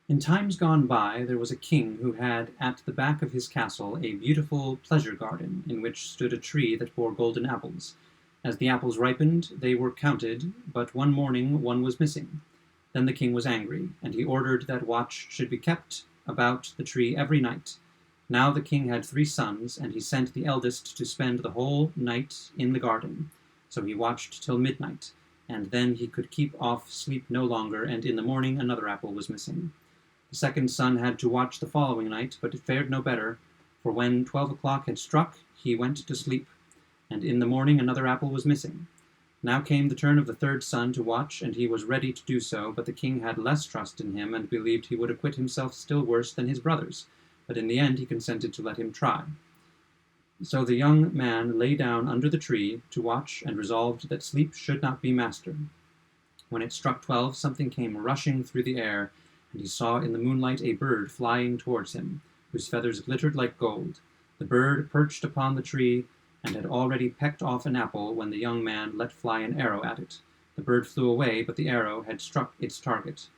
In times gone by there was a king who had at the back of his castle a beautiful pleasure garden, in which stood a tree that bore golden apples. As the apples ripened, they were counted, but one morning one was missing. Then the king was angry, and he ordered that watch should be kept about the tree every night. Now the king had 3 sons, and he sent the eldest to spend the whole night in the garden. So he watched till midnight, and then he could keep off sleep no longer, and in the morning another apple was missing. The second son had to watch the following night, but it fared no better, for when 12 o'clock had struck, he went to sleep, and in the morning another apple was missing. Now came the turn of the third son to watch, and he was ready to do so, but the king had less trust in him, and believed he would acquit himself still worse than his brothers, but in the end he consented to let him try. So the young man lay down under the tree to watch, and resolved that sleep should not be master. When it struck 12, something came rushing through the air, and he saw in the moonlight a bird flying towards him, whose feathers glittered like gold. The bird perched upon the tree, and had already pecked off an apple when the young man let fly an arrow at it. The bird flew away, but the arrow had struck its target,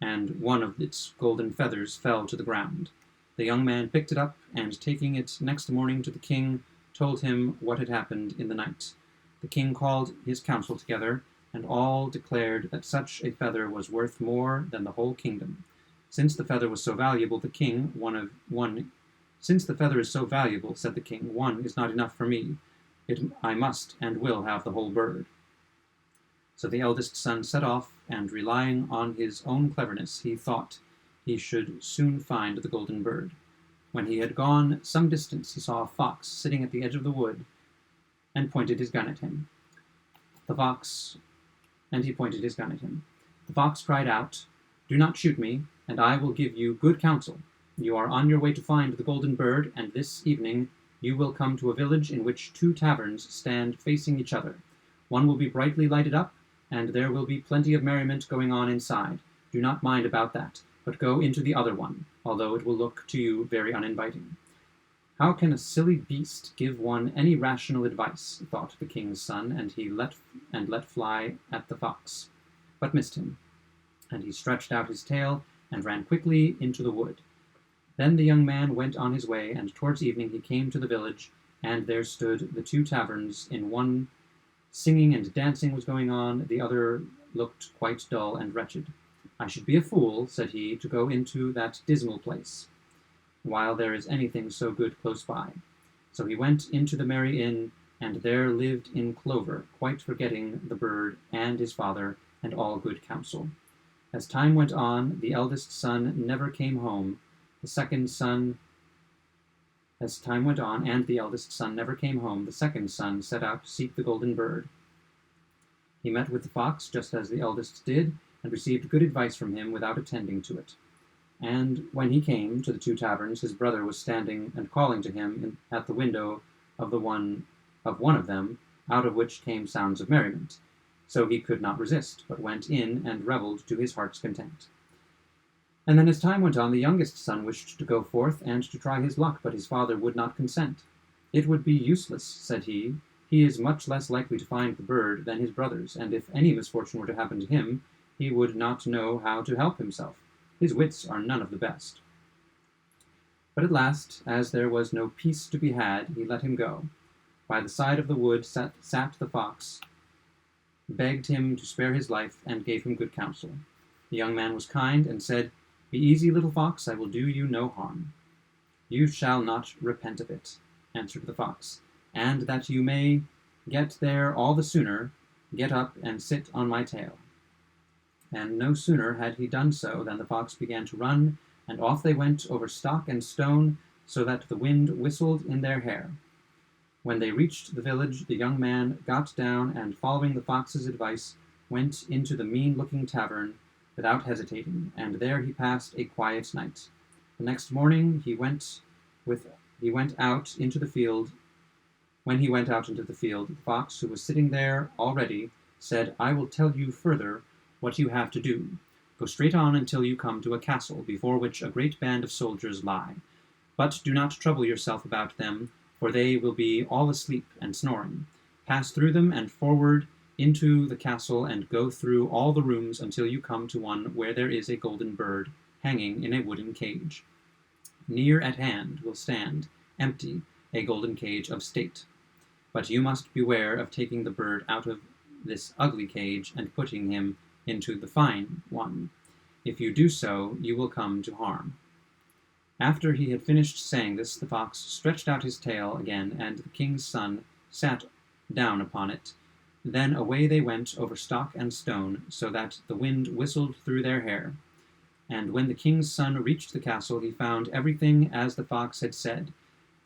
and one of its golden feathers fell to the ground. The young man picked it up, and taking it next morning to the king, told him what had happened in the night. The king called his council together, and all declared that such a feather was worth more than the whole kingdom. Since the feather was so valuable, Since the feather is so valuable, said the king, one is not enough for me. I must and will have the whole bird. So the eldest son set off, and relying on his own cleverness, he thought he should soon find the golden bird. When he had gone some distance, he saw a fox sitting at the edge of the wood, and pointed his gun at him. He pointed his gun at him. The fox cried out, "Do not shoot me, and I will give you good counsel. You are on your way to find the golden bird, and this evening you will come to a village in which 2 taverns stand facing each other. One will be brightly lighted up, and there will be plenty of merriment going on inside. Do not mind about that, but go into the other one, although it will look to you very uninviting." How can a silly beast give one any rational advice, thought the king's son, and he let fly at the fox, but missed him. And he stretched out his tail and ran quickly into the wood. Then the young man went on his way, and towards evening he came to the village, and there stood the 2 taverns. In one singing and dancing was going on, the other looked quite dull and wretched. "I should be a fool," said he, "to go into that dismal place, while there is anything so good close by." So he went into the merry inn, and there lived in clover, quite forgetting the bird and his father and all good counsel. As time went on, the eldest son never came home. The second son set out to seek the golden bird. He met with the fox, just as the eldest did, and received good advice from him without attending to it. And when he came to the 2 taverns, his brother was standing and calling to him at the window of one of them, out of which came sounds of merriment. So he could not resist, but went in and revelled to his heart's content. And then as time went on, the youngest son wished to go forth and to try his luck, but his father would not consent. "It would be useless," said he. "He is much less likely to find the bird than his brothers, and if any misfortune were to happen to him, he would not know how to help himself. His wits are none of the best." But at last, as there was no peace to be had, he let him go. By the side of the wood sat the fox, begged him to spare his life, and gave him good counsel. The young man was kind, and said, "Be easy, little fox, I will do you no harm." "You shall not repent of it," answered the fox, "and that you may get there all the sooner, get up and sit on my tail." And no sooner had he done so than the fox began to run, and off they went over stock and stone, so that the wind whistled in their hair. When they reached the village, the young man got down, and following the fox's advice, went into the mean-looking tavern without hesitating, and there he passed a quiet night. The next morning he went out into the field. When he went out into the field, the fox, who was sitting there already, said, "I will tell you further what you have to do. Go straight on until you come to a castle, before which a great band of soldiers lie. But do not trouble yourself about them, for they will be all asleep and snoring. Pass through them and forward into the castle and go through all the rooms until you come to one where there is a golden bird hanging in a wooden cage. Near at hand will stand, empty, a golden cage of state. But you must beware of taking the bird out of this ugly cage and putting him into the fine one. If you do so, you will come to harm." After he had finished saying this, the fox stretched out his tail again, and the king's son sat down upon it. Then away they went over stock and stone, so that the wind whistled through their hair. And when the king's son reached the castle, he found everything as the fox had said,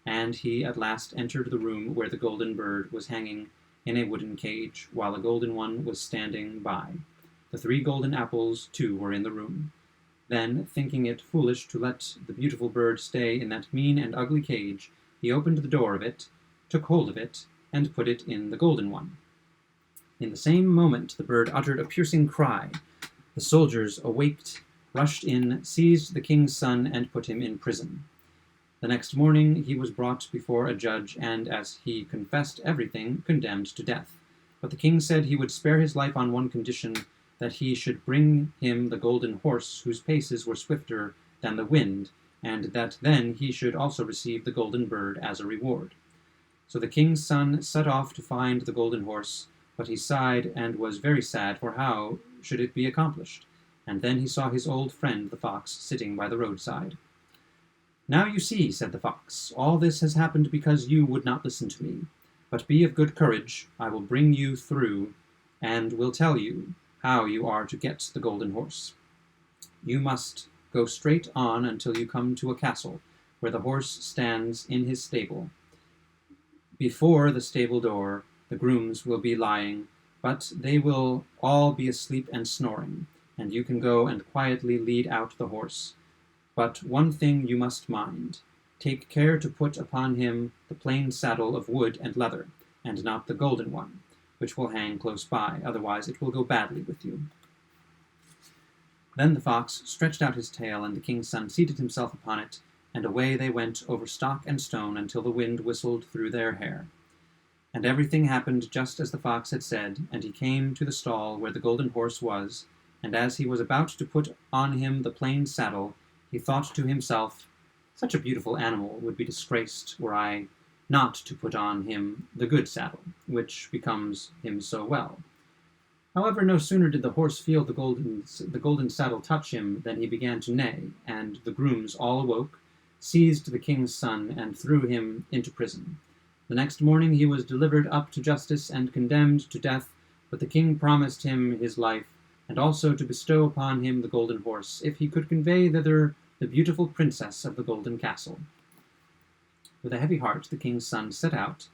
and he at last entered the room where the golden bird was hanging in a wooden cage, while a golden one was standing by. The 3 golden apples, too, were in the room. Then, thinking it foolish to let the beautiful bird stay in that mean and ugly cage, he opened the door of it, took hold of it, and put it in the golden one. In the same moment the bird uttered a piercing cry. The soldiers, awaked, rushed in, seized the king's son, and put him in prison. The next morning he was brought before a judge, and, as he confessed everything, condemned to death. But the king said he would spare his life on one condition, that he should bring him the golden horse, whose paces were swifter than the wind, and that then he should also receive the golden bird as a reward. So the king's son set off to find the golden horse, but he sighed and was very sad, for how should it be accomplished? And then he saw his old friend the fox sitting by the roadside. "Now you see," said the fox, "all this has happened because you would not listen to me. But be of good courage, I will bring you through, and will tell you how you are to get the golden horse. You must go straight on until you come to a castle, where the horse stands in his stable. Before the stable door the grooms will be lying, but they will all be asleep and snoring, and you can go and quietly lead out the horse. But one thing you must mind. Take care to put upon him the plain saddle of wood and leather, and not the golden one, which will hang close by, otherwise it will go badly with you." Then the fox stretched out his tail, and the king's son seated himself upon it, and away they went over stock and stone until the wind whistled through their hair. And everything happened just as the fox had said, and he came to the stall where the golden horse was, and as he was about to put on him the plain saddle, he thought to himself, "Such a beautiful animal would be disgraced were I not to put on him the good saddle, which becomes him so well." However, no sooner did the horse feel the golden saddle touch him than he began to neigh, and the grooms all awoke, seized the king's son, and threw him into prison. The next morning he was delivered up to justice and condemned to death, but the king promised him his life, and also to bestow upon him the golden horse, if he could convey thither the beautiful princess of the golden castle. With a heavy heart the king's son set out,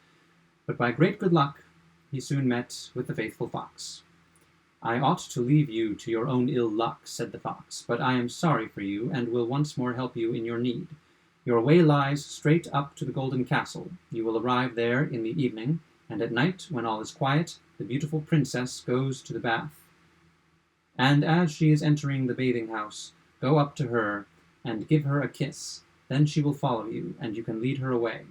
but by great good luck he soon met with the faithful fox. "I ought to leave you to your own ill luck," said the fox, "but I am sorry for you, and will once more help you in your need. Your way lies straight up to the golden castle. You will arrive there in the evening, and at night, when all is quiet, the beautiful princess goes to the bath. And as she is entering the bathing house, go up to her and give her a kiss. Then she will follow you, and you can lead her away.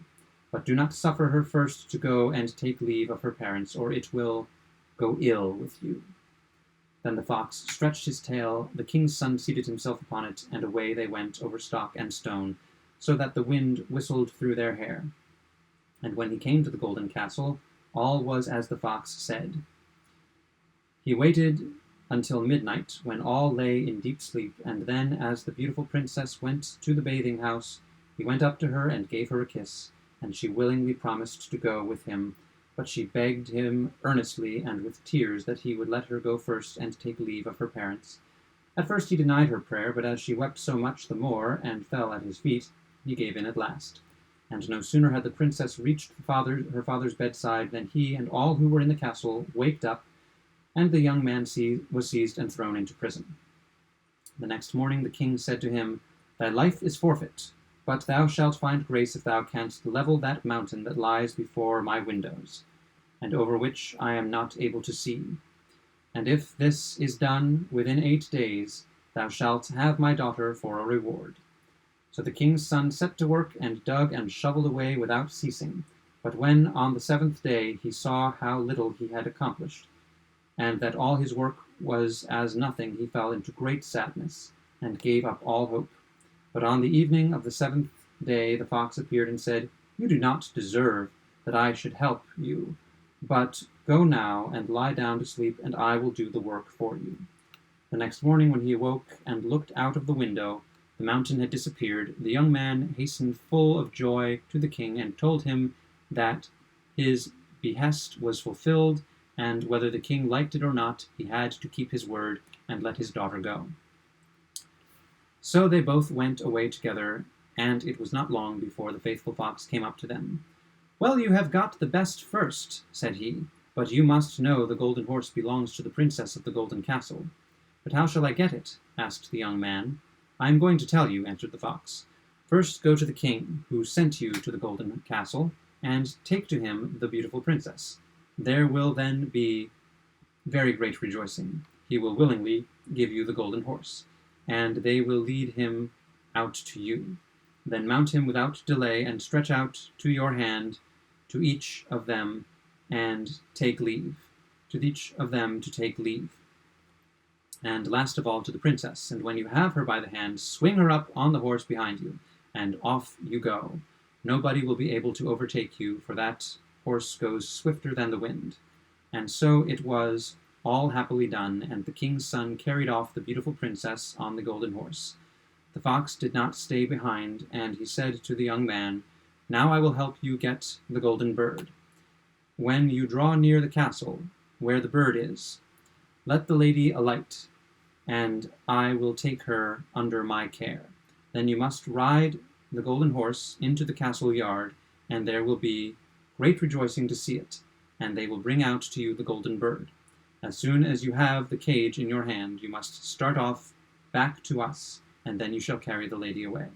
But do not suffer her first to go and take leave of her parents, or it will go ill with you." Then the fox stretched his tail, the king's son seated himself upon it, and away they went over stock and stone, so that the wind whistled through their hair. And when he came to the golden castle, all was as the fox said. He waited until midnight, when all lay in deep sleep, and then, as the beautiful princess went to the bathing house, he went up to her and gave her a kiss, and she willingly promised to go with him, but she begged him earnestly and with tears that he would let her go first and take leave of her parents. At first he denied her prayer, but as she wept so much the more and fell at his feet, he gave in at last. And no sooner had the princess reached her father's bedside than he and all who were in the castle waked up, and the young man was seized and thrown into prison. The next morning the king said to him, "Thy life is forfeit, but thou shalt find grace if thou canst level that mountain that lies before my windows, and over which I am not able to see. And if this is done within 8 days, thou shalt have my daughter for a reward." So the king's son set to work and dug and shoveled away without ceasing. But when on the 7th day he saw how little he had accomplished, and that all his work was as nothing, he fell into great sadness, and gave up all hope. But on the evening of the 7th day the fox appeared and said, "You do not deserve that I should help you, but go now and lie down to sleep, and I will do the work for you." The next morning, when he awoke and looked out of the window, the mountain had disappeared. The young man hastened full of joy to the king and told him that his behest was fulfilled, and whether the king liked it or not, he had to keep his word and let his daughter go. So they both went away together, and it was not long before the faithful fox came up to them. "Well, you have got the best first," said he, "but you must know the golden horse belongs to the princess of the golden castle." "But how shall I get it?" asked the young man. "I am going to tell you," answered the fox. "First go to the king, who sent you to the golden castle, and take to him the beautiful princess. There will then be very great rejoicing. He will willingly give you the golden horse, and they will lead him out to you. Then mount him without delay, and stretch out to your hand to each of them and take leave. To each of them to take leave. And last of all to the princess, and when you have her by the hand, swing her up on the horse behind you, and off you go. Nobody will be able to overtake you, for that horse goes swifter than the wind." And so it was all happily done, and the king's son carried off the beautiful princess on the golden horse. The fox did not stay behind, and he said to the young man, "Now I will help you get the golden bird. When you draw near the castle, where the bird is, let the lady alight, and I will take her under my care. Then you must ride the golden horse into the castle yard, and there will be great rejoicing to see it, and they will bring out to you the golden bird. As soon as you have the cage in your hand, you must start off back to us, and then you shall carry the lady away."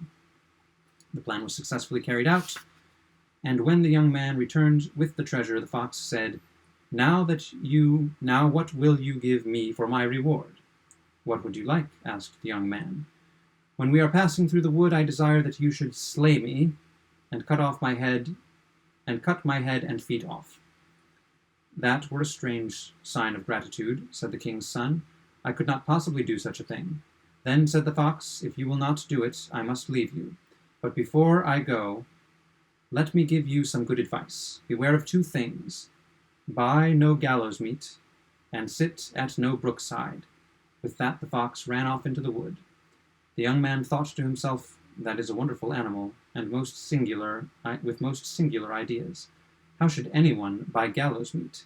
The plan was successfully carried out, and when the young man returned with the treasure, the fox said, Now what will you give me for my reward?" "What would you like?" asked the young man. "When we are passing through the wood, I desire that you should slay me, and cut my head and feet off." "That were a strange sign of gratitude," said the king's son. "I could not possibly do such a thing." "Then," said the fox, "if you will not do it, I must leave you. But before I go, let me give you some good advice. Beware of two things. Buy no gallows meat, and sit at no brookside." With that the fox ran off into the wood. The young man thought to himself, "That is a wonderful animal, and with most singular ideas. How should anyone buy gallows meat?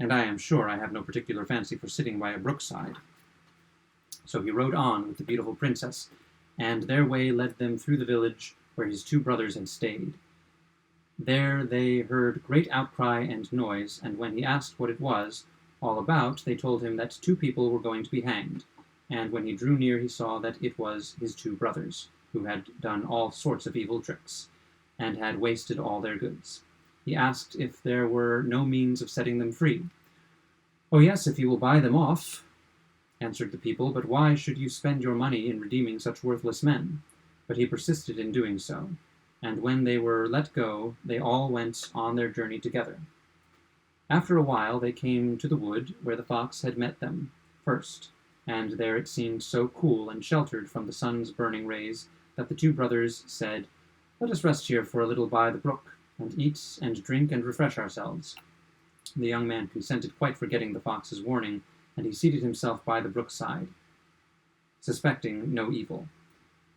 And I am sure I have no particular fancy for sitting by a brookside." So he rode on with the beautiful princess, and their way led them through the village where his two brothers had stayed. There they heard great outcry and noise, and when he asked what it was all about, they told him that two people were going to be hanged, and when he drew near he saw that it was his two brothers, who had done all sorts of evil tricks, and had wasted all their goods. He asked if there were no means of setting them free. "Oh yes, if you will buy them off," answered the people, "but why should you spend your money in redeeming such worthless men?" But he persisted in doing so, and when they were let go, they all went on their journey together. After a while they came to the wood where the fox had met them first, and there it seemed so cool and sheltered from the sun's burning rays that the two brothers said, "Let us rest here for a little by the brook, and eat and drink and refresh ourselves." The young man consented, quite forgetting the fox's warning, and he seated himself by the brookside, suspecting no evil.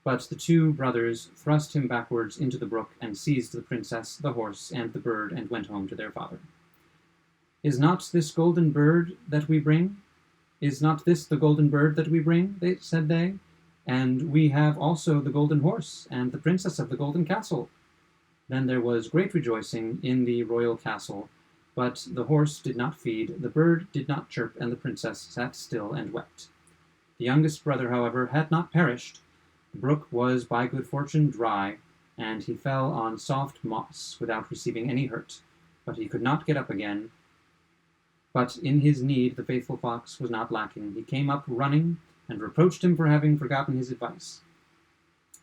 But the two brothers thrust him backwards into the brook, and seized the princess, the horse, and the bird, and went home to their father. "Is not this golden bird that we bring? Is not this the golden bird that we bring?" said they. "And we have also the golden horse, and the princess of the golden castle." Then there was great rejoicing in the royal castle, but the horse did not feed, the bird did not chirp, and the princess sat still and wept. The youngest brother, however, had not perished. The brook was by good fortune dry, and he fell on soft moss without receiving any hurt, but he could not get up again. But in his need the faithful fox was not lacking. He came up running, and reproached him for having forgotten his advice.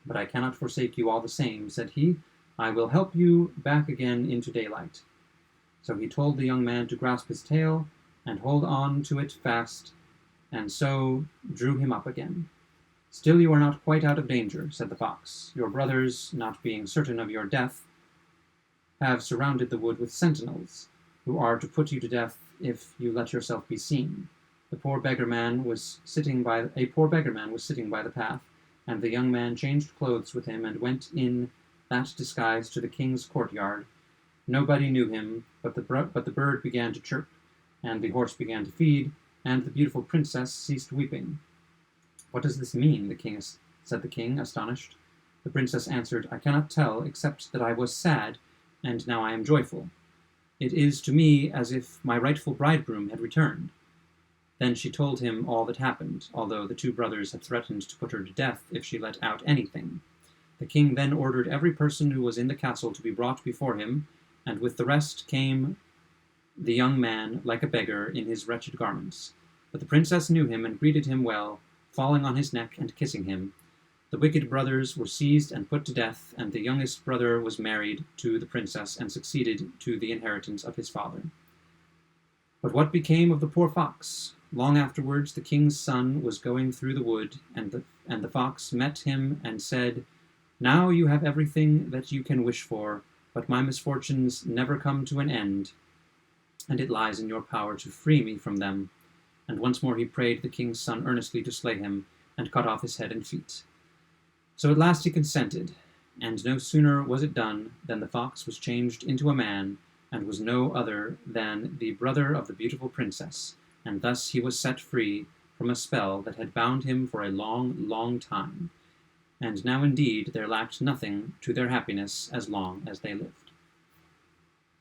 "But I cannot forsake you all the same," said he. "I will help you back again into daylight." So he told the young man to grasp his tail, and hold on to it fast, and so drew him up again. "Still you are not quite out of danger," said the fox. "Your brothers, not being certain of your death, have surrounded the wood with sentinels, who are to put you to death if you let yourself be seen." A poor beggar man was sitting by the path, and the young man changed clothes with him and went in that disguise to the king's courtyard. Nobody knew him, but the bird began to chirp, and the horse began to feed, and the beautiful princess ceased weeping. "What does this mean?" said the king, astonished. The princess answered, "I cannot tell, except that I was sad, and now I am joyful. It is to me as if my rightful bridegroom had returned." Then she told him all that happened, although the two brothers had threatened to put her to death if she let out anything. The king then ordered every person who was in the castle to be brought before him, and with the rest came the young man like a beggar in his wretched garments. But the princess knew him and greeted him well, falling on his neck and kissing him. The wicked brothers were seized and put to death, and the youngest brother was married to the princess and succeeded to the inheritance of his father. But what became of the poor fox? Long afterwards the king's son was going through the wood, and the fox met him and said, "Now you have everything that you can wish for, but my misfortunes never come to an end, and it lies in your power to free me from them." And once more he prayed the king's son earnestly to slay him, and cut off his head and feet. So at last he consented, and no sooner was it done than the fox was changed into a man, and was no other than the brother of the beautiful princess, and thus he was set free from a spell that had bound him for a long, long time. And now indeed there lacked nothing to their happiness as long as they lived.